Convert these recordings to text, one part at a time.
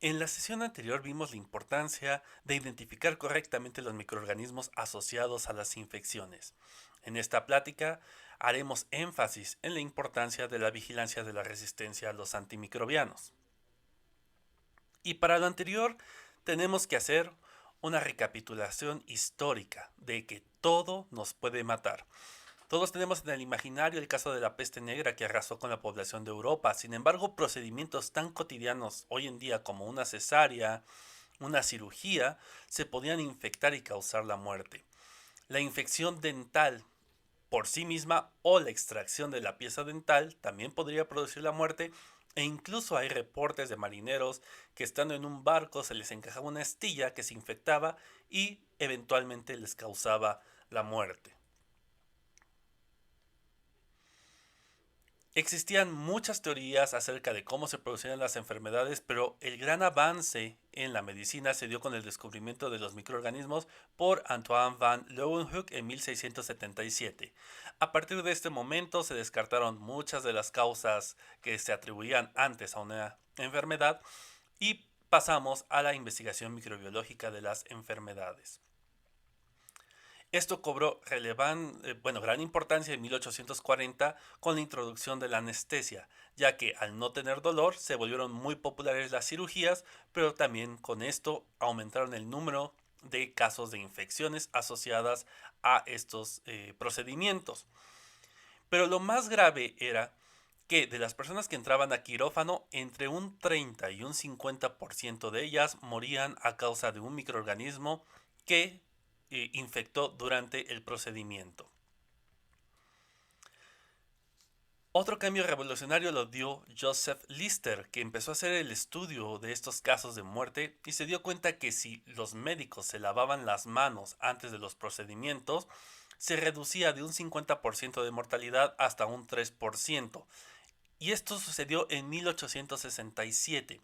En la sesión anterior vimos la importancia de identificar correctamente los microorganismos asociados a las infecciones. En esta plática haremos énfasis en la importancia de la vigilancia de la resistencia a los antimicrobianos. Y para lo anterior tenemos que hacer una recapitulación histórica de que todo nos puede matar. Todos tenemos en el imaginario el caso de la peste negra que arrasó con la población de Europa. Sin embargo, procedimientos tan cotidianos hoy en día como una cesárea, una cirugía, se podían infectar y causar la muerte. La infección dental por sí misma o la extracción de la pieza dental también podría producir la muerte, e incluso hay reportes de marineros que estando en un barco se les encajaba una astilla que se infectaba y eventualmente les causaba la muerte. Existían muchas teorías acerca de cómo se producían las enfermedades, pero el gran avance en la medicina se dio con el descubrimiento de los microorganismos por Antoine van Leeuwenhoek en 1677. A partir de este momento se descartaron muchas de las causas que se atribuían antes a una enfermedad y pasamos a la investigación microbiológica de las enfermedades. Esto cobró gran importancia en 1840 con la introducción de la anestesia, ya que al no tener dolor se volvieron muy populares las cirugías, pero también con esto aumentaron el número de casos de infecciones asociadas a estos procedimientos. Pero lo más grave era que de las personas que entraban a quirófano, entre un 30 y un 50% de ellas morían a causa de un microorganismo que infectó durante el procedimiento. Otro cambio revolucionario lo dio Joseph Lister, que empezó a hacer el estudio de estos casos de muerte y se dio cuenta que si los médicos se lavaban las manos antes de los procedimientos, se reducía de un 50% de mortalidad hasta un 3%. Y esto sucedió en 1867.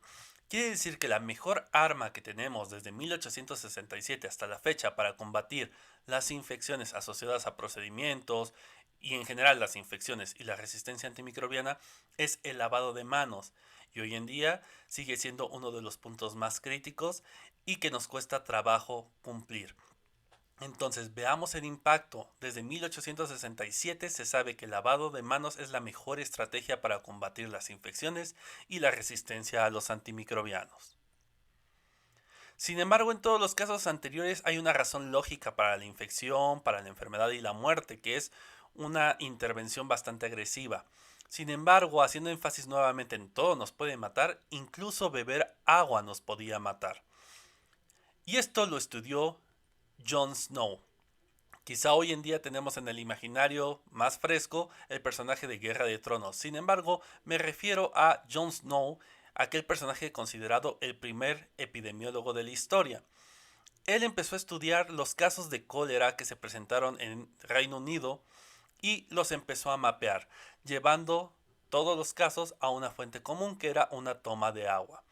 Quiere decir que la mejor arma que tenemos desde 1867 hasta la fecha para combatir las infecciones asociadas a procedimientos y en general las infecciones y la resistencia antimicrobiana es el lavado de manos. Y hoy en día sigue siendo uno de los puntos más críticos y que nos cuesta trabajo cumplir. Entonces, veamos el impacto. Desde 1867 se sabe que el lavado de manos es la mejor estrategia para combatir las infecciones y la resistencia a los antimicrobianos. Sin embargo, en todos los casos anteriores hay una razón lógica para la infección, para la enfermedad y la muerte, que es una intervención bastante agresiva. Sin embargo, haciendo énfasis nuevamente en todo nos puede matar, incluso beber agua nos podía matar. Y esto lo estudió Jon Snow. Quizá hoy en día tenemos en el imaginario más fresco el personaje de Guerra de Tronos. Sin embargo, me refiero a Jon Snow, aquel personaje considerado el primer epidemiólogo de la historia. Él empezó a estudiar los casos de cólera que se presentaron en Reino Unido y los empezó a mapear, llevando todos los casos a una fuente común que era una toma de agua.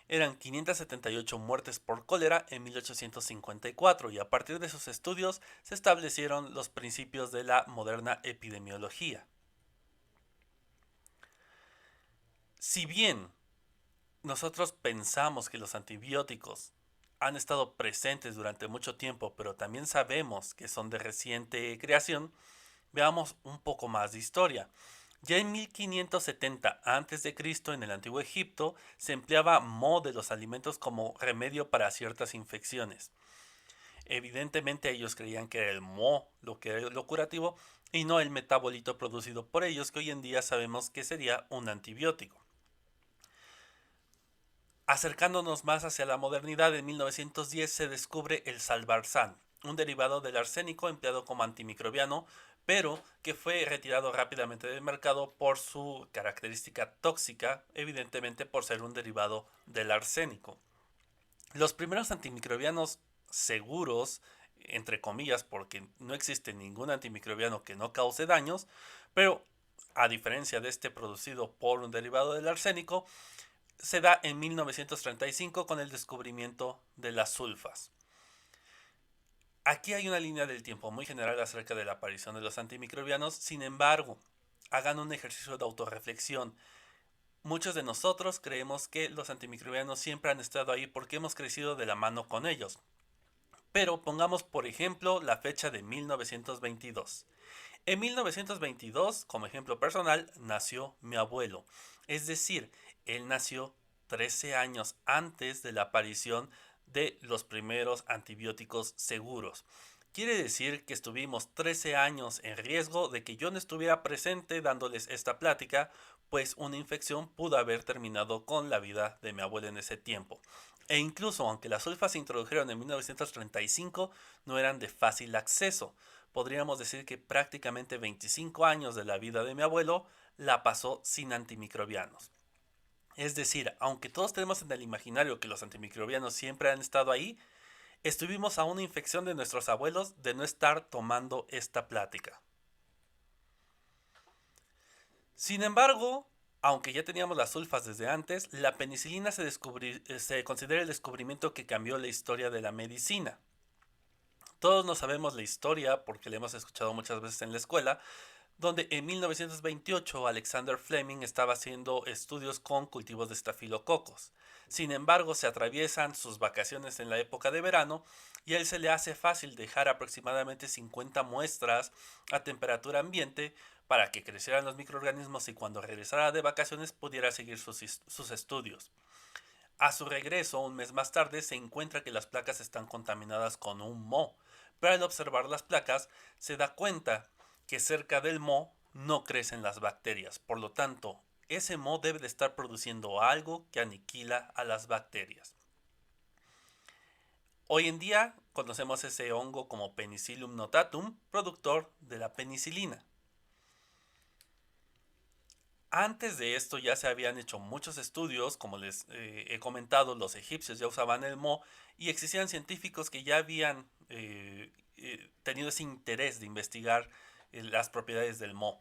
Eran 578 muertes por cólera en 1854 y a partir de sus estudios se establecieron los principios de la moderna epidemiología. Si bien nosotros pensamos que los antibióticos han estado presentes durante mucho tiempo, pero también sabemos que son de reciente creación, veamos un poco más de historia. Ya en 1570 a.C., en el antiguo Egipto, se empleaba moho de los alimentos como remedio para ciertas infecciones. Evidentemente ellos creían que era el moho lo que era lo curativo y no el metabolito producido por ellos, que hoy en día sabemos que sería un antibiótico. Acercándonos más hacia la modernidad, en 1910 se descubre el salvarsan, un derivado del arsénico empleado como antimicrobiano, pero que fue retirado rápidamente del mercado por su característica tóxica, evidentemente por ser un derivado del arsénico. Los primeros antimicrobianos seguros, entre comillas, porque no existe ningún antimicrobiano que no cause daños, pero a diferencia de este producido por un derivado del arsénico, se da en 1935 con el descubrimiento de las sulfas. Aquí hay una línea del tiempo muy general acerca de la aparición de los antimicrobianos, sin embargo, hagan un ejercicio de autorreflexión. Muchos de nosotros creemos que los antimicrobianos siempre han estado ahí porque hemos crecido de la mano con ellos. Pero pongamos por ejemplo la fecha de 1922. En 1922, como ejemplo personal, nació mi abuelo. Es decir, él nació 13 años antes de la aparición de los primeros antibióticos seguros. Quiere decir que estuvimos 13 años en riesgo de que yo no estuviera presente dándoles esta plática, pues una infección pudo haber terminado con la vida de mi abuelo en ese tiempo. E incluso aunque las sulfas se introdujeron en 1935, no eran de fácil acceso. Podríamos decir que prácticamente 25 años de la vida de mi abuelo la pasó sin antimicrobianos. Es decir, aunque todos tenemos en el imaginario que los antimicrobianos siempre han estado ahí, estuvimos a una infección de nuestros abuelos de no estar tomando esta plática. Sin embargo, aunque ya teníamos las sulfas desde antes, la penicilina se considera el descubrimiento que cambió la historia de la medicina. Todos no sabemos la historia porque la hemos escuchado muchas veces en la escuela, donde en 1928 Alexander Fleming estaba haciendo estudios con cultivos de estafilococos. Sin embargo, se atraviesan sus vacaciones en la época de verano y a él se le hace fácil dejar aproximadamente 50 muestras a temperatura ambiente para que crecieran los microorganismos y cuando regresara de vacaciones pudiera seguir sus estudios. A su regreso, un mes más tarde, se encuentra que las placas están contaminadas con un moho, pero al observar las placas se da cuenta que cerca del moho no crecen las bacterias. Por lo tanto, ese moho debe de estar produciendo algo que aniquila a las bacterias. Hoy en día conocemos ese hongo como Penicillium notatum, productor de la penicilina. Antes de esto ya se habían hecho muchos estudios, como les he comentado, los egipcios ya usaban el moho y existían científicos que ya habían tenido ese interés de investigar las propiedades del moho.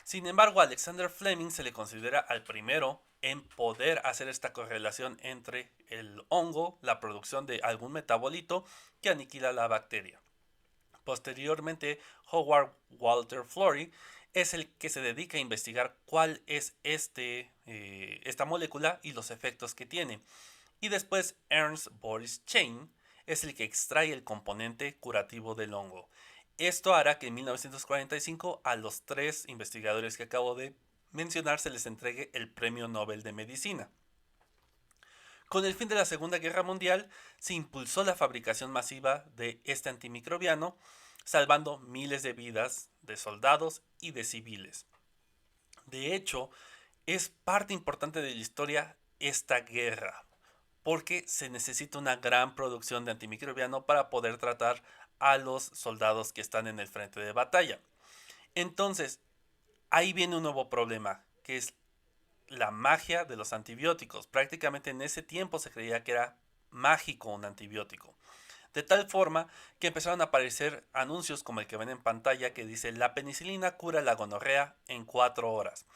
Sin embargo, a Alexander Fleming se le considera al primero en poder hacer esta correlación entre el hongo, la producción de algún metabolito que aniquila la bacteria. Posteriormente, Howard Walter Florey es el que se dedica a investigar cuál es esta molécula y los efectos que tiene. Y después Ernst Boris Chain es el que extrae el componente curativo del hongo. Esto hará que en 1945 a los tres investigadores que acabo de mencionar se les entregue el Premio Nobel de Medicina. Con el fin de la Segunda Guerra Mundial se impulsó la fabricación masiva de este antimicrobiano, salvando miles de vidas de soldados y de civiles. De hecho, es parte importante de la historia esta guerra, porque se necesita una gran producción de antimicrobiano para poder tratar a los soldados que están en el frente de batalla. Entonces, ahí viene un nuevo problema, que es la magia de los antibióticos. Prácticamente en ese tiempo se creía que era mágico un antibiótico. De tal forma que empezaron a aparecer anuncios como el que ven en pantalla que dice la penicilina cura la gonorrea en 4 horas.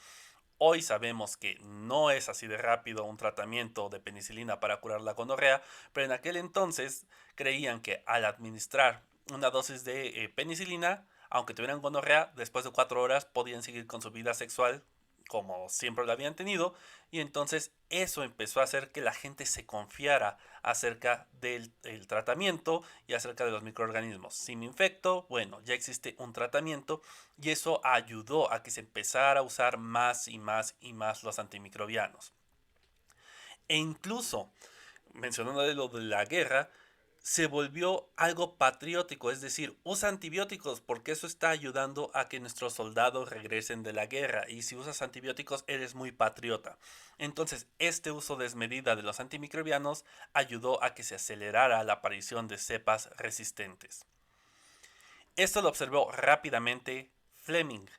Hoy sabemos que no es así de rápido un tratamiento de penicilina para curar la gonorrea, pero en aquel entonces creían que al administrar una dosis de penicilina, aunque tuvieran gonorrea, después de 4 horas podían seguir con su vida sexual como siempre lo habían tenido, y entonces eso empezó a hacer que la gente se confiara acerca del tratamiento y acerca de los microorganismos. Si me infecto, bueno, ya existe un tratamiento y eso ayudó a que se empezara a usar más y más y más los antimicrobianos. E incluso, mencionando de lo de la guerra, se volvió algo patriótico, es decir, usa antibióticos porque eso está ayudando a que nuestros soldados regresen de la guerra y si usas antibióticos eres muy patriota. Entonces, este uso desmedida de los antimicrobianos ayudó a que se acelerara la aparición de cepas resistentes. Esto lo observó rápidamente Fleming.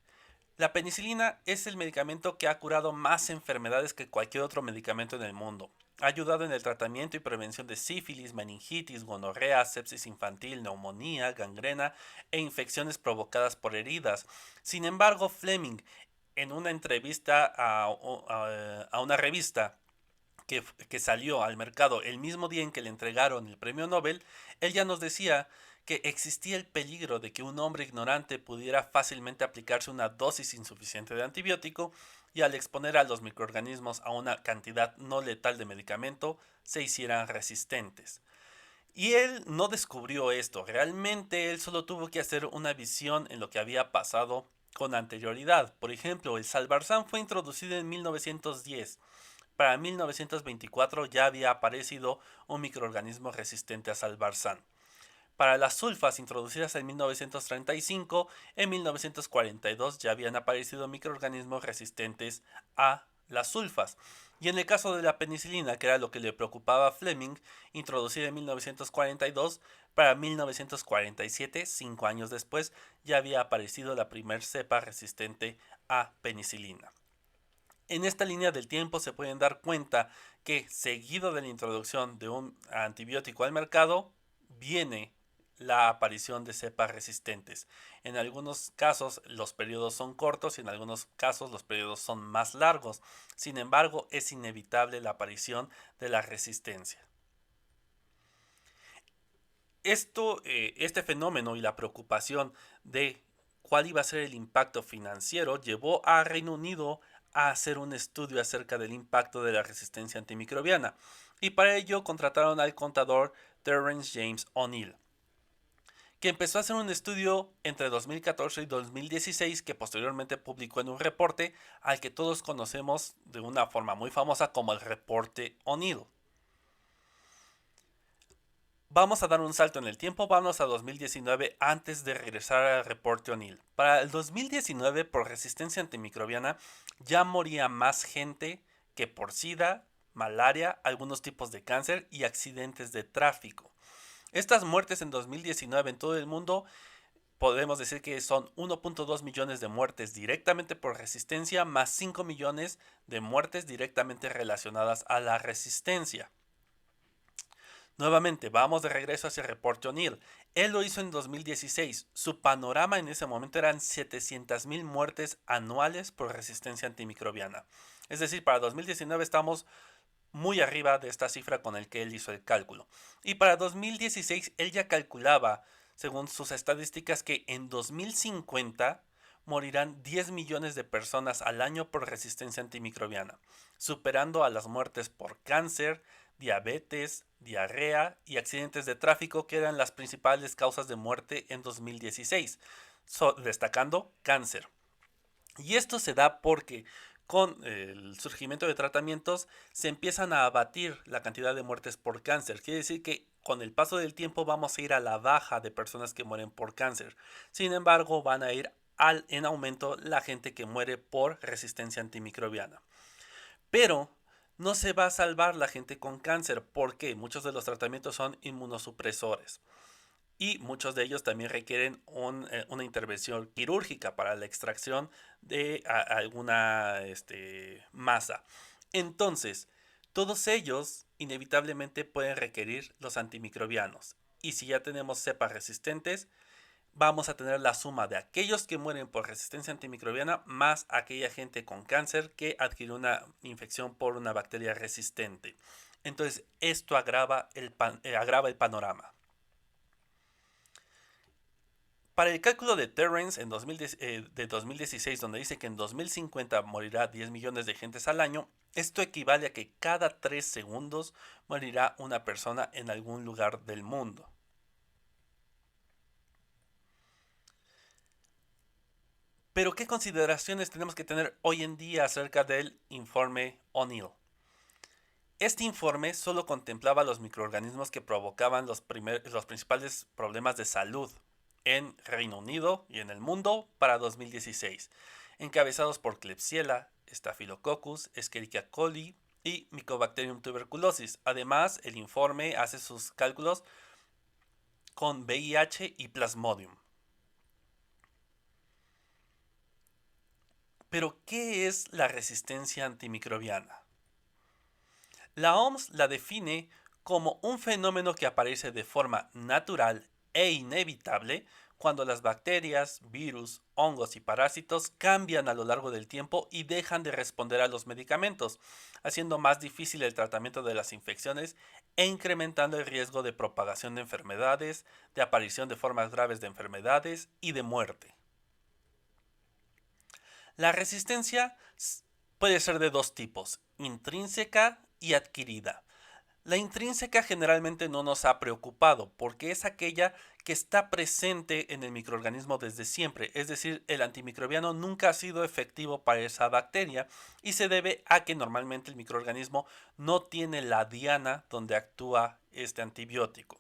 La penicilina es el medicamento que ha curado más enfermedades que cualquier otro medicamento en el mundo. Ha ayudado en el tratamiento y prevención de sífilis, meningitis, gonorrea, sepsis infantil, neumonía, gangrena e infecciones provocadas por heridas. Sin embargo, Fleming, en una entrevista a una revista que salió al mercado el mismo día en que le entregaron el premio Nobel, él ya nos decía que existía el peligro de que un hombre ignorante pudiera fácilmente aplicarse una dosis insuficiente de antibiótico y al exponer a los microorganismos a una cantidad no letal de medicamento, se hicieran resistentes. Y él no descubrió esto, realmente él solo tuvo que hacer una visión en lo que había pasado con anterioridad. Por ejemplo, el salvarsan fue introducido en 1910. Para 1924 ya había aparecido un microorganismo resistente a salvarsan. Para las sulfas introducidas en 1935, en 1942 ya habían aparecido microorganismos resistentes a las sulfas. Y en el caso de la penicilina, que era lo que le preocupaba a Fleming, introducida en 1942, para 1947, 5 años después, ya había aparecido la primer cepa resistente a penicilina. En esta línea del tiempo se pueden dar cuenta que, seguido de la introducción de un antibiótico al mercado, viene la aparición de cepas resistentes. En algunos casos los periodos son cortos y en algunos casos los periodos son más largos. Sin embargo, es inevitable la aparición de la resistencia. Este fenómeno y la preocupación de cuál iba a ser el impacto financiero llevó a Reino Unido a hacer un estudio acerca del impacto de la resistencia antimicrobiana, y para ello contrataron al contador Terence James O'Neill, que empezó a hacer un estudio entre 2014 y 2016 que posteriormente publicó en un reporte al que todos conocemos de una forma muy famosa como el reporte O'Neill. Vamos a dar un salto en el tiempo, vamos a 2019 antes de regresar al reporte O'Neill. Para el 2019, por resistencia antimicrobiana, ya moría más gente que por SIDA, malaria, algunos tipos de cáncer y accidentes de tráfico. Estas muertes en 2019 en todo el mundo podemos decir que son 1.2 millones de muertes directamente por resistencia, más 5 millones de muertes directamente relacionadas a la resistencia. Nuevamente, vamos de regreso hacia el reporte O'Neill. Él lo hizo en 2016. Su panorama en ese momento eran 700,000 muertes anuales por resistencia antimicrobiana. Es decir, para 2019 estamos muy arriba de esta cifra con el que él hizo el cálculo. Y para 2016 él ya calculaba, según sus estadísticas, que en 2050 morirán 10 millones de personas al año por resistencia antimicrobiana, superando a las muertes por cáncer, diabetes, diarrea y accidentes de tráfico, que eran las principales causas de muerte en 2016, destacando cáncer. Y esto se da porque con el surgimiento de tratamientos se empiezan a abatir la cantidad de muertes por cáncer. Quiere decir que con el paso del tiempo vamos a ir a la baja de personas que mueren por cáncer. Sin embargo, van a ir en aumento la gente que muere por resistencia antimicrobiana. Pero no se va a salvar la gente con cáncer porque muchos de los tratamientos son inmunosupresores y muchos de ellos también requieren una intervención quirúrgica para la extracción de alguna masa. Entonces, todos ellos inevitablemente pueden requerir los antimicrobianos. Y si ya tenemos cepas resistentes, vamos a tener la suma de aquellos que mueren por resistencia antimicrobiana más aquella gente con cáncer que adquirió una infección por una bacteria resistente. Entonces, esto agrava el panorama. Para el cálculo de Terence de 2016, donde dice que en 2050 morirá 10 millones de gentes al año, esto equivale a que cada 3 segundos morirá una persona en algún lugar del mundo. Pero ¿qué consideraciones tenemos que tener hoy en día acerca del informe O'Neill? Este informe solo contemplaba los microorganismos que provocaban los principales problemas de salud en Reino Unido y en el mundo para 2016, encabezados por Klebsiella, Staphylococcus, Escherichia coli y Mycobacterium tuberculosis. Además, el informe hace sus cálculos con VIH y Plasmodium. Pero, ¿qué es la resistencia antimicrobiana? La OMS la define como un fenómeno que aparece de forma natural e inevitable cuando las bacterias, virus, hongos y parásitos cambian a lo largo del tiempo y dejan de responder a los medicamentos, haciendo más difícil el tratamiento de las infecciones e incrementando el riesgo de propagación de enfermedades, de aparición de formas graves de enfermedades y de muerte. La resistencia Puede ser de dos tipos, intrínseca y adquirida. La intrínseca generalmente no nos ha preocupado porque es aquella que está presente en el microorganismo desde siempre, es decir, el antimicrobiano nunca ha sido efectivo para esa bacteria y se debe a que normalmente el microorganismo no tiene la diana donde actúa este antibiótico.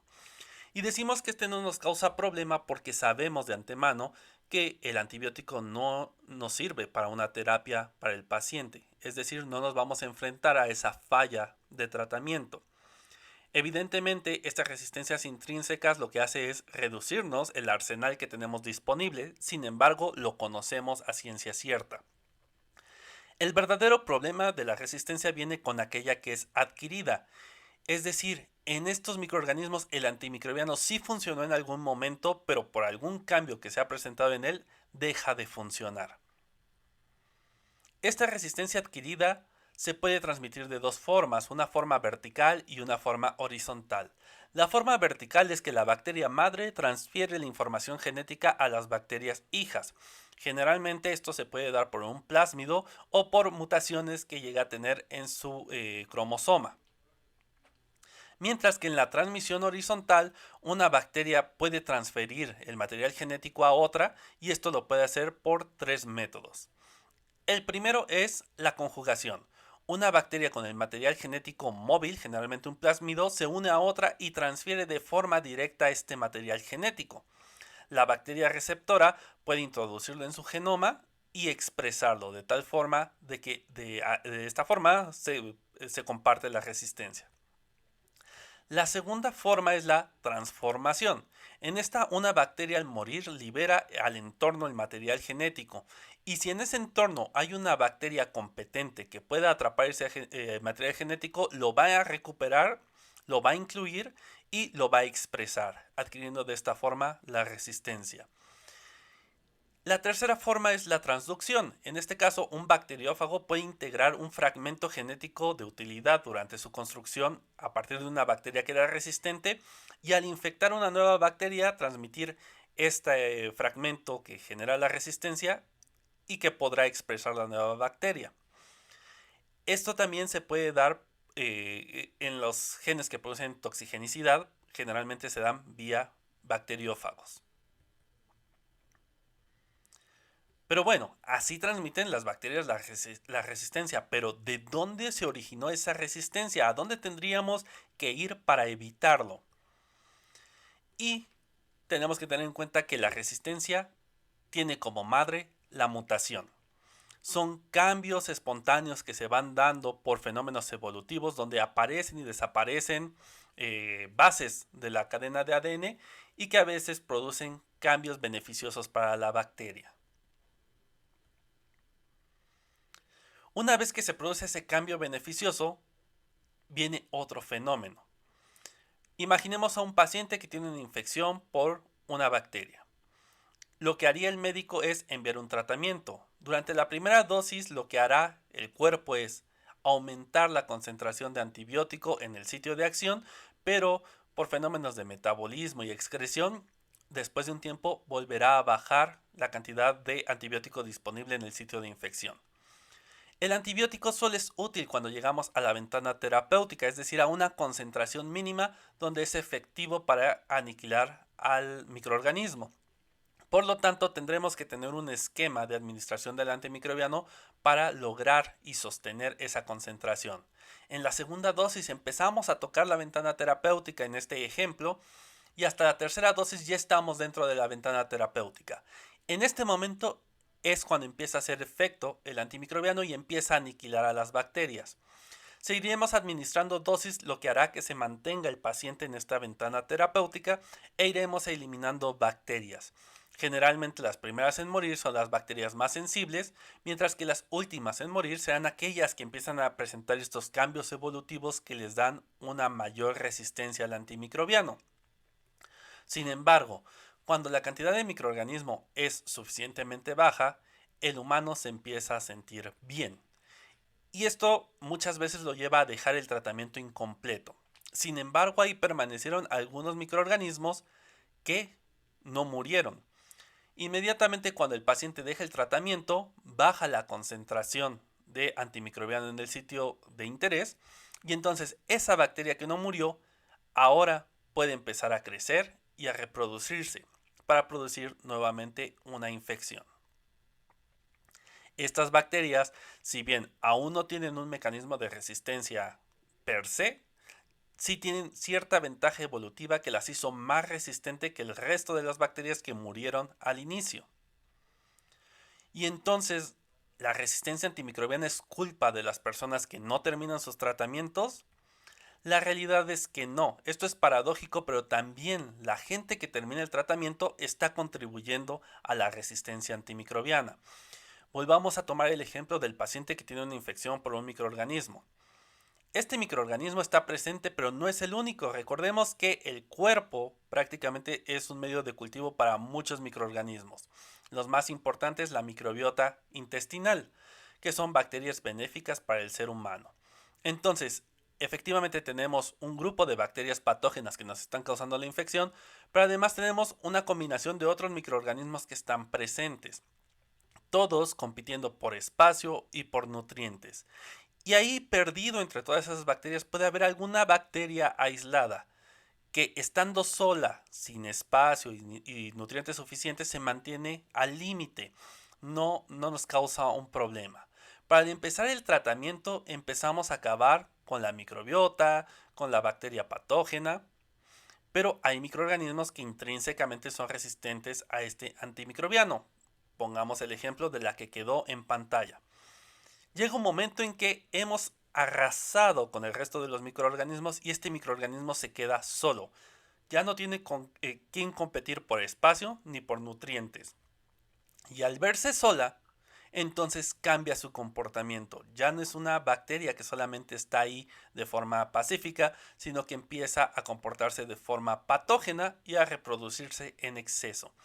Y decimos que este no nos causa problema porque sabemos de antemano que el antibiótico no nos sirve para una terapia para el paciente, es decir, no nos vamos a enfrentar a esa falla de tratamiento. Evidentemente, estas resistencias intrínsecas lo que hace es reducirnos el arsenal que tenemos disponible, sin embargo, lo conocemos a ciencia cierta. El verdadero problema de la resistencia viene con aquella que es adquirida, es decir, en estos microorganismos el antimicrobiano sí funcionó en algún momento, pero por algún cambio que se ha presentado en él, deja de funcionar. Esta resistencia adquirida se puede transmitir de dos formas, una forma vertical y una forma horizontal. La forma vertical es que la bacteria madre transfiere la información genética a las bacterias hijas. Generalmente esto se puede dar por un plásmido o por mutaciones que llega a tener en su cromosoma. Mientras que en la transmisión horizontal, una bacteria puede transferir el material genético a otra y esto lo puede hacer por tres métodos. El primero es la conjugación. Una bacteria con el material genético móvil, generalmente un plásmido, se une a otra y transfiere de forma directa este material genético. La bacteria receptora puede introducirlo en su genoma y expresarlo de tal forma de que de esta forma se comparte la resistencia. La segunda forma es la transformación. En esta, una bacteria al morir libera al entorno el material genético. Y si en ese entorno hay una bacteria competente que pueda atrapar ese material genético, lo va a recuperar, lo va a incluir y lo va a expresar, adquiriendo de esta forma la resistencia. La tercera forma es la transducción. En este caso, un bacteriófago puede integrar un fragmento genético de utilidad durante su construcción a partir de una bacteria que era resistente y al infectar una nueva bacteria transmitir este fragmento que genera la resistencia y que podrá expresar la nueva bacteria. Esto también se puede dar en los genes que producen toxigenicidad, generalmente se dan vía bacteriófagos. Pero bueno, así transmiten las bacterias la resistencia, pero ¿de dónde se originó esa resistencia? ¿A dónde tendríamos que ir para evitarlo? Y tenemos que tener en cuenta que la resistencia tiene como madre la mutación. Son cambios espontáneos que se van dando por fenómenos evolutivos donde aparecen y desaparecen bases de la cadena de ADN y que a veces producen cambios beneficiosos para la bacteria. Una vez que se produce ese cambio beneficioso, viene otro fenómeno. Imaginemos a un paciente que tiene una infección por una bacteria. Lo que haría el médico es enviar un tratamiento. Durante la primera dosis lo que hará el cuerpo es aumentar la concentración de antibiótico en el sitio de acción, pero por fenómenos de metabolismo y excreción, después de un tiempo volverá a bajar la cantidad de antibiótico disponible en el sitio de infección. El antibiótico solo es útil cuando llegamos a la ventana terapéutica, es decir, a una concentración mínima donde es efectivo para aniquilar al microorganismo. Por lo tanto, tendremos que tener un esquema de administración del antimicrobiano para lograr y sostener esa concentración. En la segunda dosis empezamos a tocar la ventana terapéutica en este ejemplo y hasta la tercera dosis ya estamos dentro de la ventana terapéutica. En este momento es cuando empieza a hacer efecto el antimicrobiano y empieza a aniquilar a las bacterias. Seguiremos administrando dosis, lo que hará que se mantenga el paciente en esta ventana terapéutica e iremos eliminando bacterias. Generalmente las primeras en morir son las bacterias más sensibles, mientras que las últimas en morir serán aquellas que empiezan a presentar estos cambios evolutivos que les dan una mayor resistencia al antimicrobiano. Sin embargo, cuando la cantidad de microorganismo es suficientemente baja, el humano se empieza a sentir bien. Y esto muchas veces lo lleva a dejar el tratamiento incompleto. Sin embargo, ahí permanecieron algunos microorganismos que no murieron. Inmediatamente cuando el paciente deja el tratamiento, baja la concentración de antimicrobiano en el sitio de interés y entonces esa bacteria que no murió ahora puede empezar a crecer y a reproducirse para producir nuevamente una infección. Estas bacterias, si bien aún no tienen un mecanismo de resistencia per se, sí tienen cierta ventaja evolutiva que las hizo más resistente que el resto de las bacterias que murieron al inicio. Y entonces, ¿la resistencia antimicrobiana es culpa de las personas que no terminan sus tratamientos? La realidad es que no. Esto es paradójico, pero también la gente que termina el tratamiento está contribuyendo a la resistencia antimicrobiana. Volvamos a tomar el ejemplo del paciente que tiene una infección por un microorganismo. Este microorganismo está presente, pero no es el único. Recordemos que el cuerpo prácticamente es un medio de cultivo para muchos microorganismos. Los más importantes, la microbiota intestinal, que son bacterias benéficas para el ser humano. Entonces, efectivamente tenemos un grupo de bacterias patógenas que nos están causando la infección, pero además tenemos una combinación de otros microorganismos que están presentes, todos compitiendo por espacio y por nutrientes. Y ahí, perdido entre todas esas bacterias, puede haber alguna bacteria aislada que, estando sola, sin espacio y nutrientes suficientes, se mantiene al límite. No nos causa un problema. Para empezar el tratamiento, empezamos a acabar con la microbiota, con la bacteria patógena, pero hay microorganismos que intrínsecamente son resistentes a este antimicrobiano. Pongamos el ejemplo de la que quedó en pantalla. Llega un momento en que hemos arrasado con el resto de los microorganismos y este microorganismo se queda solo. Ya no tiene quien competir por espacio ni por nutrientes. Y al verse sola, entonces cambia su comportamiento. Ya no es una bacteria que solamente está ahí de forma pacífica, sino que empieza a comportarse de forma patógena y a reproducirse en exceso.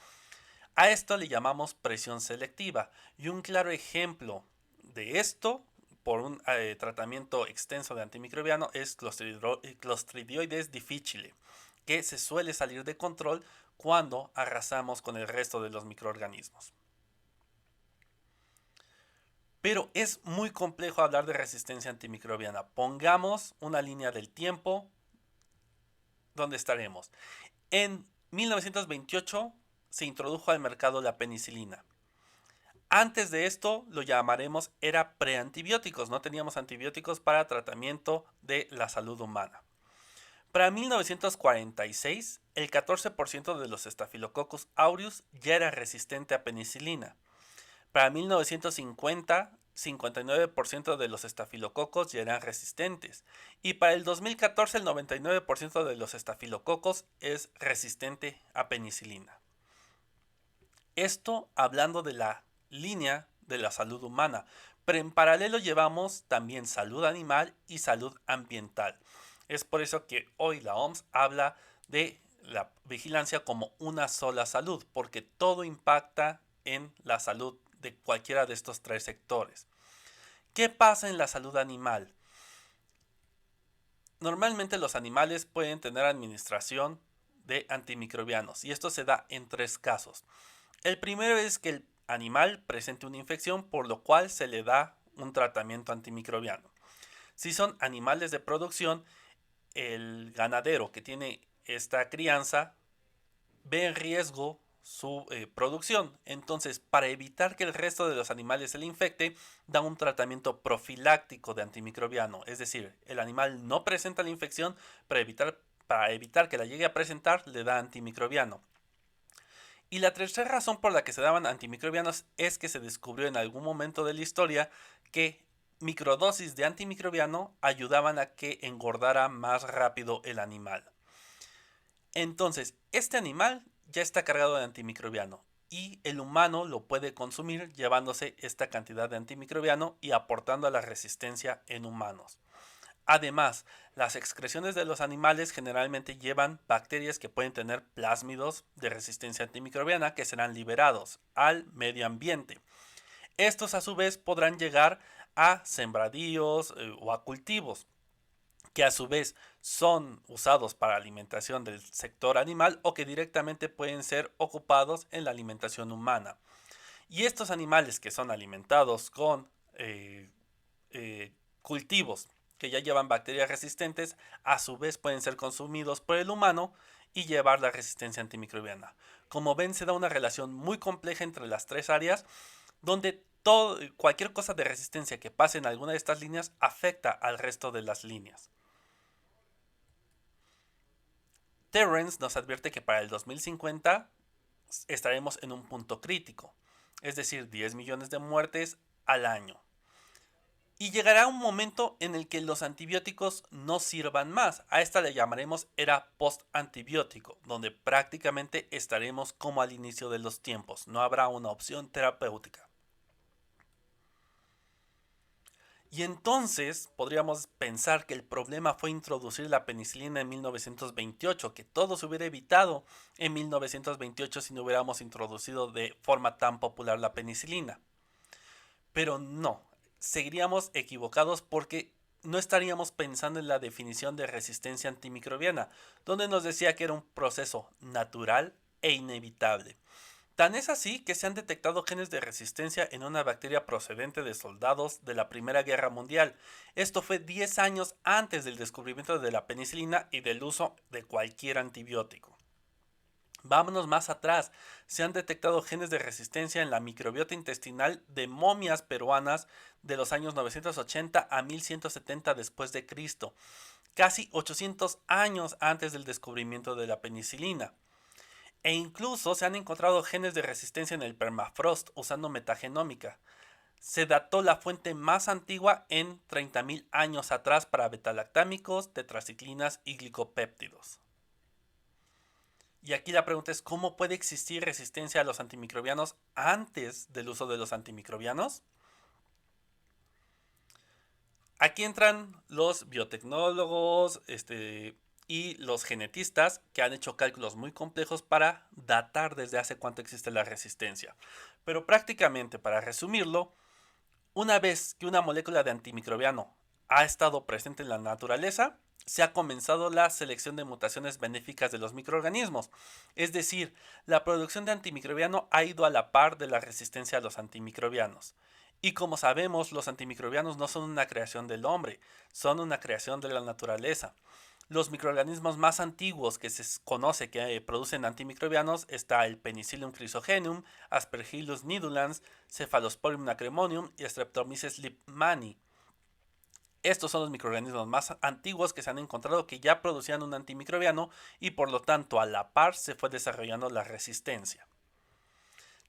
A esto le llamamos presión selectiva. Y un claro ejemplo de esto, por un tratamiento extenso de antimicrobiano, es Clostridioides difficile, que se suele salir de control cuando arrasamos con el resto de los microorganismos. Pero es muy complejo hablar de resistencia antimicrobiana. Pongamos una línea del tiempo donde estaremos. En 1928 se introdujo al mercado la penicilina. Antes de esto lo llamaremos era preantibióticos, no teníamos antibióticos para tratamiento de la salud humana. Para 1946, el 14% de los Staphylococcus aureus ya era resistente a penicilina. Para 1950, 59% de los estafilococos ya eran resistentes. Y para el 2014, el 99% de los estafilococos es resistente a penicilina. Esto hablando de la línea de la salud humana, pero en paralelo llevamos también salud animal y salud ambiental. Es por eso que hoy la OMS habla de la vigilancia como una sola salud, porque todo impacta en la salud de cualquiera de estos tres sectores. ¿Qué pasa en la salud animal? Normalmente los animales pueden tener administración de antimicrobianos y esto se da en tres casos. El primero es que el animal presente una infección, por lo cual se le da un tratamiento antimicrobiano. Si son animales de producción, el ganadero que tiene esta crianza ve en riesgo su producción. Entonces, para evitar que el resto de los animales se le infecte, da un tratamiento profiláctico de antimicrobiano. Es decir, el animal no presenta la infección, para evitar que la llegue a presentar, le da antimicrobiano. Y la tercera razón por la que se daban antimicrobianos es que se descubrió en algún momento de la historia que microdosis de antimicrobiano ayudaban a que engordara más rápido el animal. Entonces, este animal ya está cargado de antimicrobiano y el humano lo puede consumir llevándose esta cantidad de antimicrobiano y aportando a la resistencia en humanos. Además, las excreciones de los animales generalmente llevan bacterias que pueden tener plásmidos de resistencia antimicrobiana que serán liberados al medio ambiente. Estos a su vez podrán llegar a sembradíos o a cultivos, que a su vez son usados para alimentación del sector animal o que directamente pueden ser ocupados en la alimentación humana. Y estos animales que son alimentados con cultivos que ya llevan bacterias resistentes, a su vez pueden ser consumidos por el humano y llevar la resistencia antimicrobiana. Como ven, se da una relación muy compleja entre las tres áreas, donde cualquier cosa de resistencia que pase en alguna de estas líneas afecta al resto de las líneas. Terrence nos advierte que para el 2050 estaremos en un punto crítico, es decir, 10 millones de muertes al año. Y llegará un momento en el que los antibióticos no sirvan más. A esta le llamaremos era post-antibiótico, donde prácticamente estaremos como al inicio de los tiempos. No habrá una opción terapéutica. Y entonces podríamos pensar que el problema fue introducir la penicilina en 1928, que todo se hubiera evitado en 1928 si no hubiéramos introducido de forma tan popular la penicilina. Pero no, seguiríamos equivocados porque no estaríamos pensando en la definición de resistencia antimicrobiana, donde nos decía que era un proceso natural e inevitable. Tan es así que se han detectado genes de resistencia en una bacteria procedente de soldados de la Primera Guerra Mundial. Esto fue 10 años antes del descubrimiento de la penicilina y del uso de cualquier antibiótico. Vámonos más atrás, se han detectado genes de resistencia en la microbiota intestinal de momias peruanas de los años 980 a 1170 después de Cristo, casi 800 años antes del descubrimiento de la penicilina. E incluso se han encontrado genes de resistencia en el permafrost usando metagenómica. Se dató la fuente más antigua en 30.000 años atrás para betalactámicos, tetraciclinas y glicopéptidos. Y aquí la pregunta es, ¿cómo puede existir resistencia a los antimicrobianos antes del uso de los antimicrobianos? Aquí entran los biotecnólogos y los genetistas que han hecho cálculos muy complejos para datar desde hace cuánto existe la resistencia. Pero prácticamente, para resumirlo, una vez que una molécula de antimicrobiano ha estado presente en la naturaleza, se ha comenzado la selección de mutaciones benéficas de los microorganismos. Es decir, la producción de antimicrobiano ha ido a la par de la resistencia a los antimicrobianos. Y como sabemos, los antimicrobianos no son una creación del hombre, son una creación de la naturaleza. Los microorganismos más antiguos que se conoce que producen antimicrobianos está el Penicillium chrysogenum, Aspergillus nidulans, Cephalosporium acremonium y Streptomyces lipmani. Estos son los microorganismos más antiguos que se han encontrado que ya producían un antimicrobiano y por lo tanto a la par se fue desarrollando la resistencia.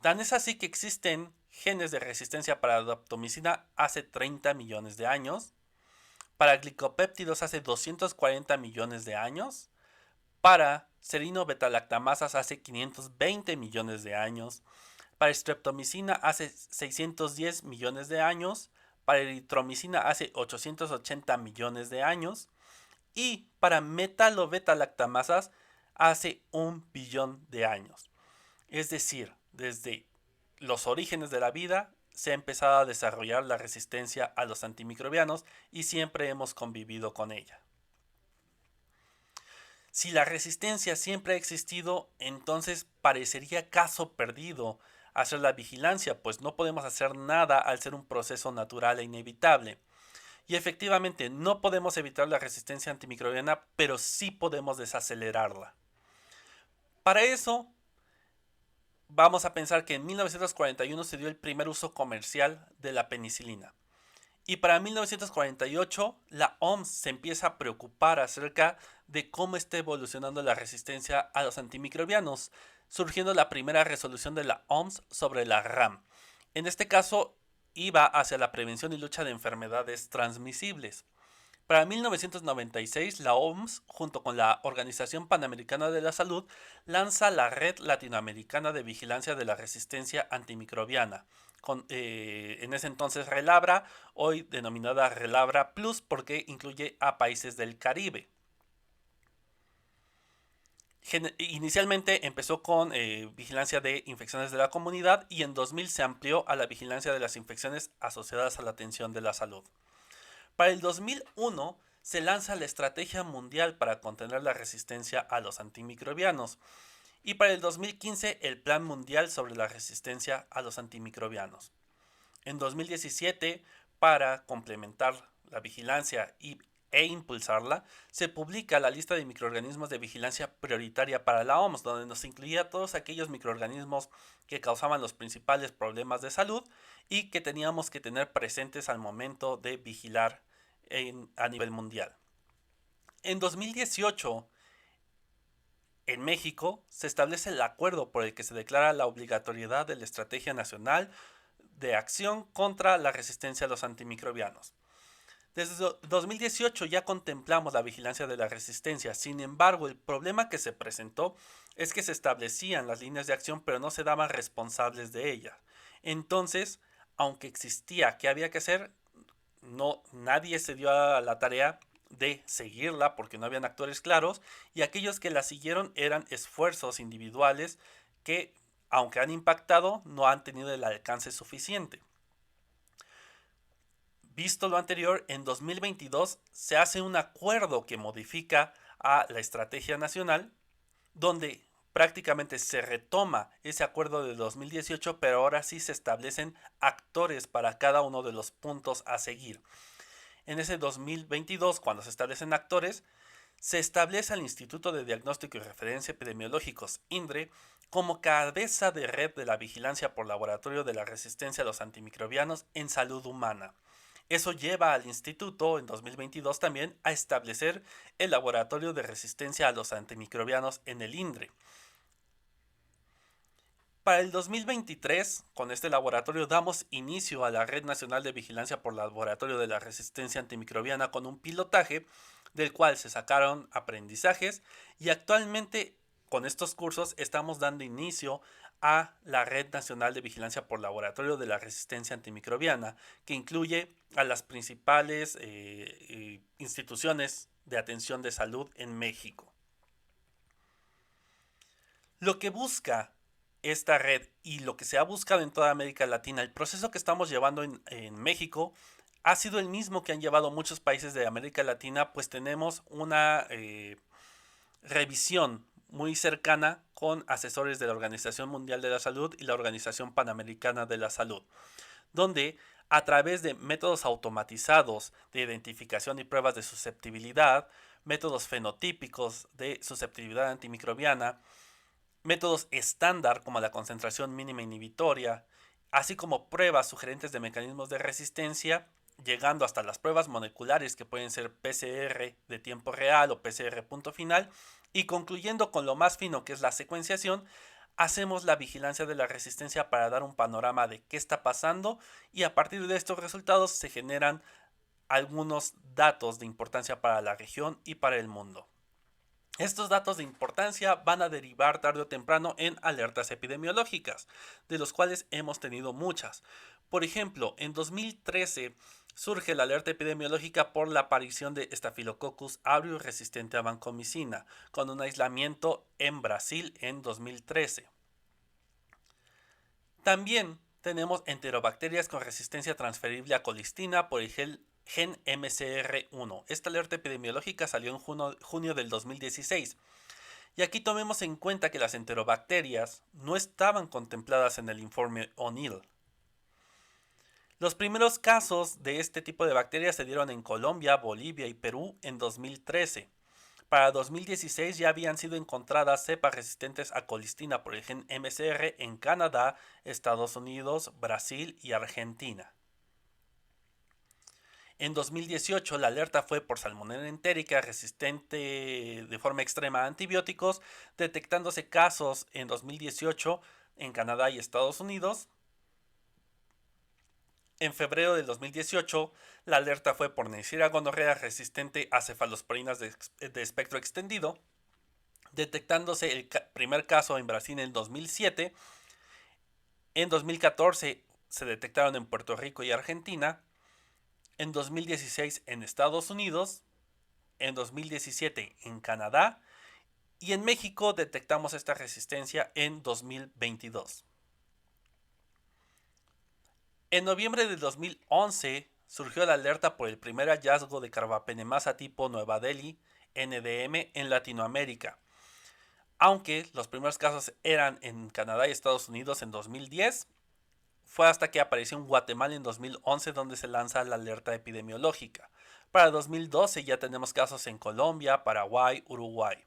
Tan es así que existen genes de resistencia para la daptomicina hace 30 millones de años, para glicopéptidos hace 240 millones de años, para serino-betalactamasas hace 520 millones de años, para streptomicina hace 610 millones de años, para eritromicina hace 880 millones de años y para metalo-betalactamasas hace 1 billón de años. Es decir, desde los orígenes de la vida se ha empezado a desarrollar la resistencia a los antimicrobianos y siempre hemos convivido con ella. Si la resistencia siempre ha existido, entonces parecería caso perdido hacer la vigilancia, pues no podemos hacer nada al ser un proceso natural e inevitable. Y efectivamente no podemos evitar la resistencia antimicrobiana, pero sí podemos desacelerarla. Para eso, vamos a pensar que en 1941 se dio el primer uso comercial de la penicilina. Y para 1948 la OMS se empieza a preocupar acerca de cómo está evolucionando la resistencia a los antimicrobianos, surgiendo la primera resolución de la OMS sobre la RAM. En este caso iba hacia la prevención y lucha de enfermedades transmisibles. Para 1996, la OMS, junto con la Organización Panamericana de la Salud, lanza la Red Latinoamericana de Vigilancia de la Resistencia Antimicrobiana, en ese entonces Relabra, hoy denominada Relabra Plus porque incluye a países del Caribe. Inicialmente empezó con vigilancia de infecciones de la comunidad y en 2000 se amplió a la vigilancia de las infecciones asociadas a la atención de la salud. Para el 2001 se lanza la Estrategia Mundial para contener la resistencia a los antimicrobianos y para el 2015 el Plan Mundial sobre la Resistencia a los Antimicrobianos. En 2017, para complementar la vigilancia e impulsarla, se publica la lista de microorganismos de vigilancia prioritaria para la OMS, donde nos incluía todos aquellos microorganismos que causaban los principales problemas de salud y que teníamos que tener presentes al momento de vigilar a nivel mundial. En 2018, en México, se establece el acuerdo por el que se declara la obligatoriedad de la Estrategia Nacional de Acción contra la Resistencia a los Antimicrobianos. Desde 2018 ya contemplamos la vigilancia de la resistencia, sin embargo el problema que se presentó es que se establecían las líneas de acción pero no se daban responsables de ella. Entonces, aunque existía qué había que hacer, nadie se dio a la tarea de seguirla porque no habían actores claros y aquellos que la siguieron eran esfuerzos individuales que, aunque han impactado, no han tenido el alcance suficiente. Visto lo anterior, en 2022 se hace un acuerdo que modifica a la estrategia nacional, donde prácticamente se retoma ese acuerdo de 2018, pero ahora sí se establecen actores para cada uno de los puntos a seguir. En ese 2022, cuando se establecen actores, se establece al Instituto de Diagnóstico y Referencia Epidemiológicos, INDRE, como cabeza de red de la vigilancia por laboratorio de la resistencia a los antimicrobianos en salud humana. Eso lleva al instituto en 2022 también a establecer el laboratorio de resistencia a los antimicrobianos en el INDRE. Para el 2023, con este laboratorio damos inicio a la Red Nacional de Vigilancia por Laboratorio de la Resistencia Antimicrobiana con un pilotaje del cual se sacaron aprendizajes y actualmente con estos cursos estamos dando inicio a la Red Nacional de Vigilancia por Laboratorio de la Resistencia Antimicrobiana, que incluye a las principales instituciones de atención de salud en México. Lo que busca esta red y lo que se ha buscado en toda América Latina, el proceso que estamos llevando en México ha sido el mismo que han llevado muchos países de América Latina, pues tenemos una revisión muy cercana con asesores de la Organización Mundial de la Salud y la Organización Panamericana de la Salud, donde a través de métodos automatizados de identificación y pruebas de susceptibilidad, métodos fenotípicos de susceptibilidad antimicrobiana, métodos estándar como la concentración mínima inhibitoria, así como pruebas sugerentes de mecanismos de resistencia, llegando hasta las pruebas moleculares que pueden ser PCR de tiempo real o PCR punto final, y concluyendo con lo más fino que es la secuenciación, hacemos la vigilancia de la resistencia para dar un panorama de qué está pasando y a partir de estos resultados se generan algunos datos de importancia para la región y para el mundo. Estos datos de importancia van a derivar tarde o temprano en alertas epidemiológicas, de los cuales hemos tenido muchas. Por ejemplo, en 2013 surge la alerta epidemiológica por la aparición de Staphylococcus aureus resistente a vancomicina, con un aislamiento en Brasil en 2013. También tenemos enterobacterias con resistencia transferible a colistina por el gen MCR1. Esta alerta epidemiológica salió en junio del 2016. Y aquí tomemos en cuenta que las enterobacterias no estaban contempladas en el informe O'Neill. Los primeros casos de este tipo de bacterias se dieron en Colombia, Bolivia y Perú en 2013. Para 2016 ya habían sido encontradas cepas resistentes a colistina por el gen MCR en Canadá, Estados Unidos, Brasil y Argentina. En 2018 la alerta fue por salmonella entérica resistente de forma extrema a antibióticos, detectándose casos en 2018 en Canadá y Estados Unidos. En febrero del 2018 la alerta fue por Neisseria gonorrea resistente a cefalosporinas de espectro extendido, detectándose el primer caso en Brasil en 2007. En 2014 se detectaron en Puerto Rico y Argentina. En 2016 en Estados Unidos, en 2017 en Canadá y en México detectamos esta resistencia en 2022. En noviembre de 2011 surgió la alerta por el primer hallazgo de Carbapenemasa tipo Nueva Delhi NDM en Latinoamérica, aunque los primeros casos eran en Canadá y Estados Unidos en 2010. fue hasta que apareció en Guatemala en 2011 donde se lanza la alerta epidemiológica. Para 2012 ya tenemos casos en Colombia, Paraguay, Uruguay.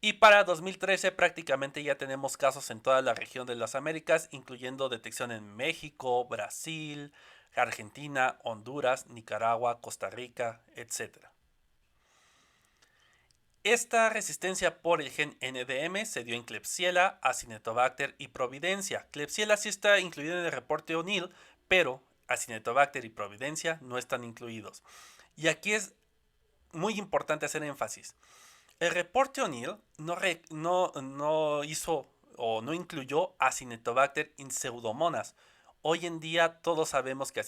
Y para 2013 prácticamente ya tenemos casos en toda la región de las Américas, incluyendo detección en México, Brasil, Argentina, Honduras, Nicaragua, Costa Rica, etc. Esta resistencia por el gen NDM se dio en Klebsiella, Acinetobacter y Providencia. Klebsiella sí está incluida en el reporte O'Neill, pero Acinetobacter y Providencia no están incluidos. Y aquí es muy importante hacer énfasis. El reporte O'Neill no hizo o no incluyó Acinetobacter y Pseudomonas. Hoy en día todos sabemos que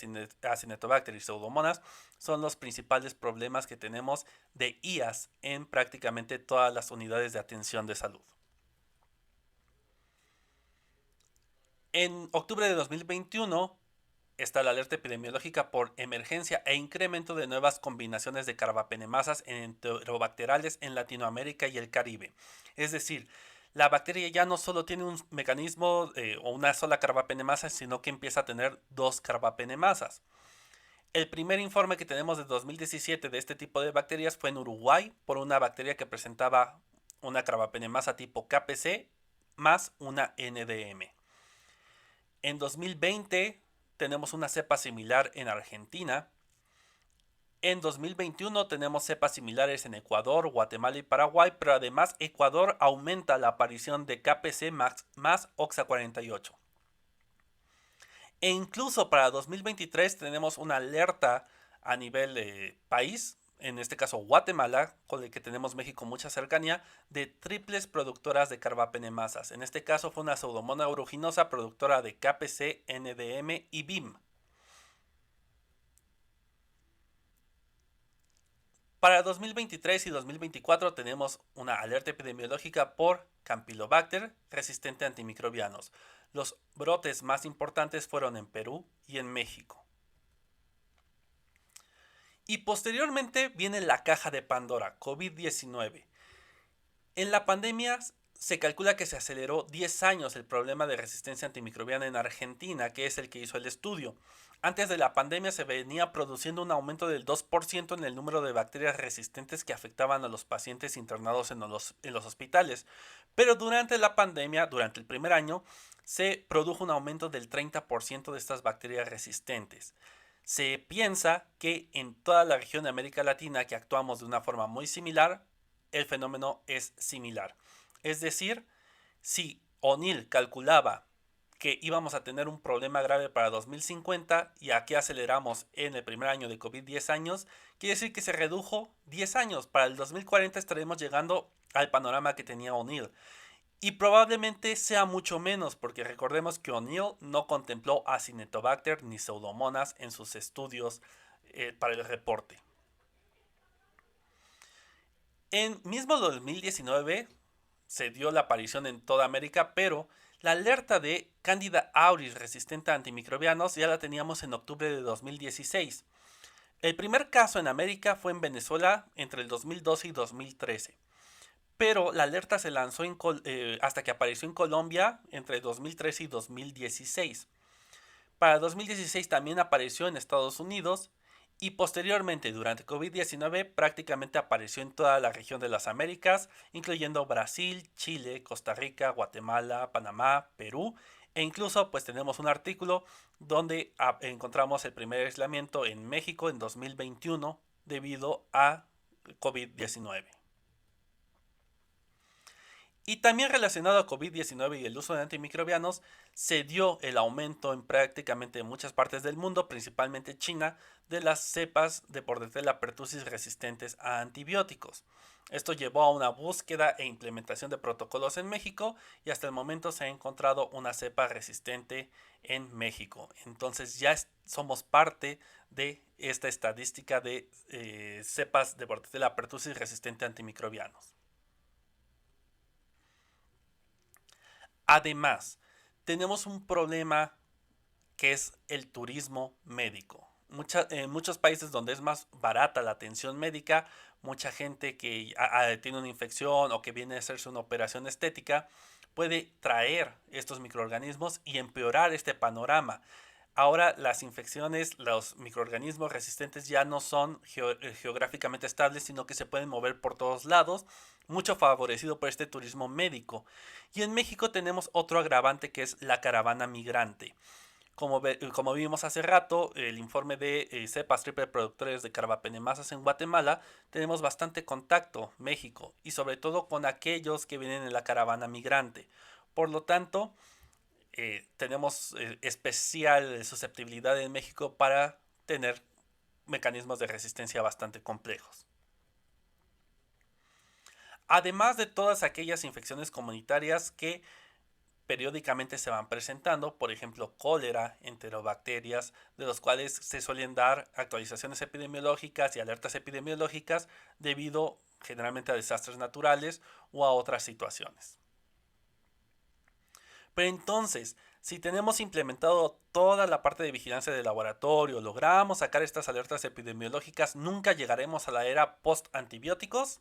Acinetobacter y Pseudomonas son los principales problemas que tenemos de IAS en prácticamente todas las unidades de atención de salud. En octubre de 2021 está la alerta epidemiológica por emergencia e incremento de nuevas combinaciones de carbapenemasas en enterobacteriales en Latinoamérica y el Caribe. Es decir, la bacteria ya no solo tiene un mecanismo o una sola carbapenemasa, sino que empieza a tener dos carbapenemasas. El primer informe que tenemos de 2017 de este tipo de bacterias fue en Uruguay por una bacteria que presentaba una carbapenemasa tipo KPC más una NDM. En 2020 tenemos una cepa similar en Argentina. En 2021 tenemos cepas similares en Ecuador, Guatemala y Paraguay, pero además Ecuador aumenta la aparición de KPC más OXA48. E incluso para 2023 tenemos una alerta a nivel país, en este caso Guatemala, con el que tenemos México mucha cercanía, de triples productoras de carbapenemasas. En este caso fue una pseudomonas aeruginosa productora de KPC, NDM y BIM. Para 2023 y 2024 tenemos una alerta epidemiológica por Campylobacter resistente a antimicrobianos. Los brotes más importantes fueron en Perú y en México. Y posteriormente viene la caja de Pandora, COVID-19. En la pandemia se calcula que se aceleró 10 años el problema de resistencia antimicrobiana en Argentina, que es el que hizo el estudio. Antes de la pandemia se venía produciendo un aumento del 2% en el número de bacterias resistentes que afectaban a los pacientes internados en los hospitales. Pero durante la pandemia, durante el primer año, se produjo un aumento del 30% de estas bacterias resistentes. Se piensa que en toda la región de América Latina, que actuamos de una forma muy similar, el fenómeno es similar. Es decir, si O'Neill calculaba que íbamos a tener un problema grave para 2050 y aquí aceleramos en el primer año de COVID 10 años, quiere decir que se redujo 10 años. Para el 2040 estaremos llegando al panorama que tenía O'Neill. Y probablemente sea mucho menos, porque recordemos que O'Neill no contempló Acinetobacter ni Pseudomonas en sus estudios para el reporte. En mismo 2019 se dio la aparición en toda América, pero la alerta de Candida auris resistente a antimicrobianos ya la teníamos en octubre de 2016. El primer caso en América fue en Venezuela entre el 2012 y 2013. Pero la alerta se lanzó hasta que apareció en Colombia entre 2013 y 2016. Para 2016 también apareció en Estados Unidos y posteriormente durante COVID-19 prácticamente apareció en toda la región de las Américas, incluyendo Brasil, Chile, Costa Rica, Guatemala, Panamá, Perú e incluso pues tenemos un artículo donde encontramos el primer aislamiento en México en 2021 debido a COVID-19. Y también relacionado a COVID-19 y el uso de antimicrobianos, se dio el aumento en prácticamente muchas partes del mundo, principalmente China, de las cepas de Bordetella pertussis resistentes a antibióticos. Esto llevó a una búsqueda e implementación de protocolos en México y hasta el momento se ha encontrado una cepa resistente en México. Entonces ya somos parte de esta estadística de cepas de Bordetella pertussis resistente a antimicrobianos. Además, tenemos un problema que es el turismo médico. En muchos países donde es más barata la atención médica, mucha gente que tiene una infección o que viene a hacerse una operación estética, puede traer estos microorganismos y empeorar este panorama. Ahora las infecciones, los microorganismos resistentes ya no son geográficamente estables, sino que se pueden mover por todos lados, mucho favorecido por este turismo médico. Y en México tenemos otro agravante que es la caravana migrante. Como vimos hace rato, el informe de cepas triple productores de carbapenemasas en Guatemala, tenemos bastante contacto, México, y sobre todo con aquellos que vienen en la caravana migrante. Por lo tanto, tenemos especial susceptibilidad en México para tener mecanismos de resistencia bastante complejos. Además de todas aquellas infecciones comunitarias que periódicamente se van presentando, por ejemplo, cólera, enterobacterias, de los cuales se suelen dar actualizaciones epidemiológicas y alertas epidemiológicas debido generalmente a desastres naturales o a otras situaciones. Pero entonces, si tenemos implementado toda la parte de vigilancia de laboratorio, logramos sacar estas alertas epidemiológicas, ¿nunca llegaremos a la era post-antibióticos?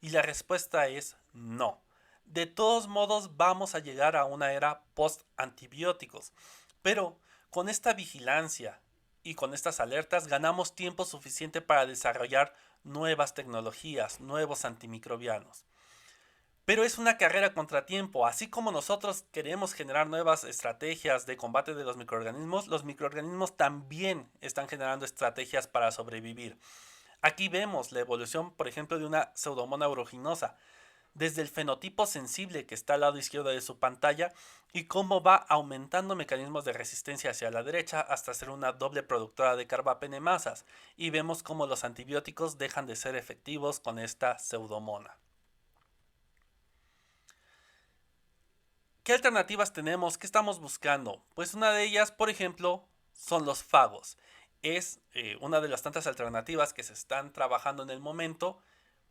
Y la respuesta es no. De todos modos vamos a llegar a una era post-antibióticos. Pero con esta vigilancia y con estas alertas ganamos tiempo suficiente para desarrollar nuevas tecnologías, nuevos antimicrobianos. Pero es una carrera contra tiempo. Así como nosotros queremos generar nuevas estrategias de combate de los microorganismos también están generando estrategias para sobrevivir. Aquí vemos la evolución, por ejemplo, de una Pseudomonas aeruginosa, desde el fenotipo sensible que está al lado izquierdo de su pantalla y cómo va aumentando mecanismos de resistencia hacia la derecha hasta ser una doble productora de carbapenemasas, y vemos cómo los antibióticos dejan de ser efectivos con esta pseudomona. ¿Qué alternativas tenemos? ¿Qué estamos buscando? Pues una de ellas, por ejemplo, son los fagos. Es una de las tantas alternativas que se están trabajando en el momento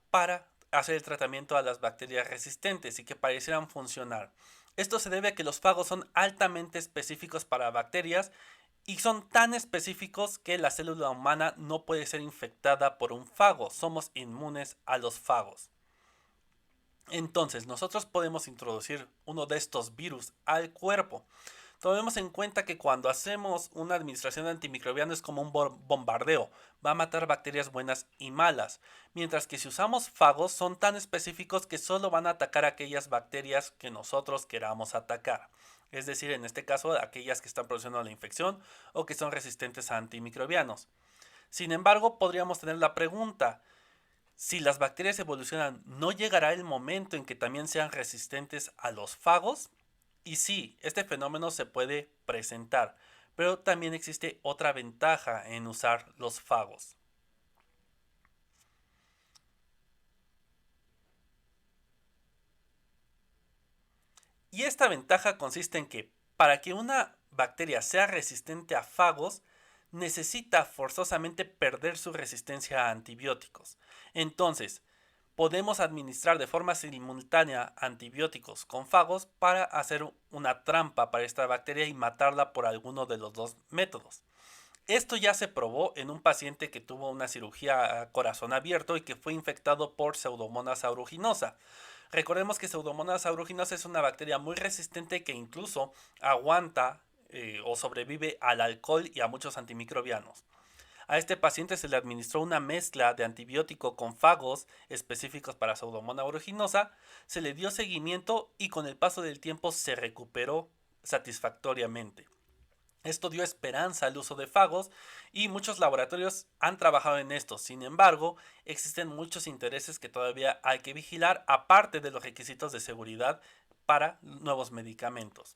para hacer el tratamiento a las bacterias resistentes y que parecieran funcionar. Esto se debe a que los fagos son altamente específicos para bacterias y son tan específicos que la célula humana no puede ser infectada por un fago. Somos inmunes a los fagos. Entonces, nosotros podemos introducir uno de estos virus al cuerpo. Tomemos en cuenta que cuando hacemos una administración de antimicrobiano es como un bombardeo, va a matar bacterias buenas y malas, mientras que si usamos fagos son tan específicos que solo van a atacar aquellas bacterias que nosotros queramos atacar. Es decir, en este caso, aquellas que están produciendo la infección o que son resistentes a antimicrobianos. Sin embargo, podríamos tener la pregunta: si las bacterias evolucionan, ¿no llegará el momento en que también sean resistentes a los fagos? Y sí, este fenómeno se puede presentar, pero también existe otra ventaja en usar los fagos. Y esta ventaja consiste en que para que una bacteria sea resistente a fagos, necesita forzosamente perder su resistencia a antibióticos. Entonces, podemos administrar de forma simultánea antibióticos con fagos para hacer una trampa para esta bacteria y matarla por alguno de los dos métodos. Esto ya se probó en un paciente que tuvo una cirugía a corazón abierto y que fue infectado por Pseudomonas aeruginosa. Recordemos que Pseudomonas aeruginosa es una bacteria muy resistente que incluso aguanta o sobrevive al alcohol y a muchos antimicrobianos. A este paciente se le administró una mezcla de antibiótico con fagos específicos para Pseudomonas aeruginosa, se le dio seguimiento y con el paso del tiempo se recuperó satisfactoriamente. Esto dio esperanza al uso de fagos y muchos laboratorios han trabajado en esto. Sin embargo, existen muchos intereses que todavía hay que vigilar, aparte de los requisitos de seguridad para nuevos medicamentos.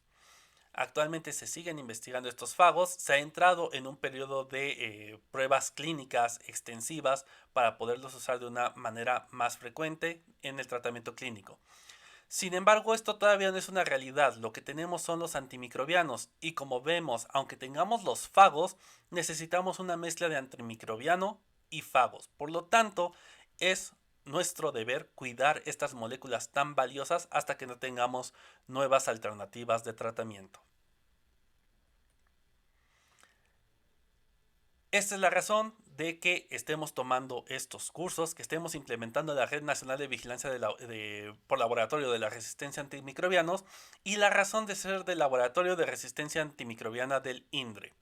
Actualmente se siguen investigando estos fagos, se ha entrado en un periodo de pruebas clínicas extensivas para poderlos usar de una manera más frecuente en el tratamiento clínico. Sin embargo, esto todavía no es una realidad. Lo que tenemos son los antimicrobianos y, como vemos, aunque tengamos los fagos, necesitamos una mezcla de antimicrobiano y fagos. Por lo tanto, es nuestro deber cuidar estas moléculas tan valiosas hasta que no tengamos nuevas alternativas de tratamiento. Esta es la razón de que estemos tomando estos cursos, que estemos implementando la Red Nacional de Vigilancia por Laboratorio de la Resistencia Antimicrobianos y la razón de ser del Laboratorio de Resistencia Antimicrobiana del INDRE.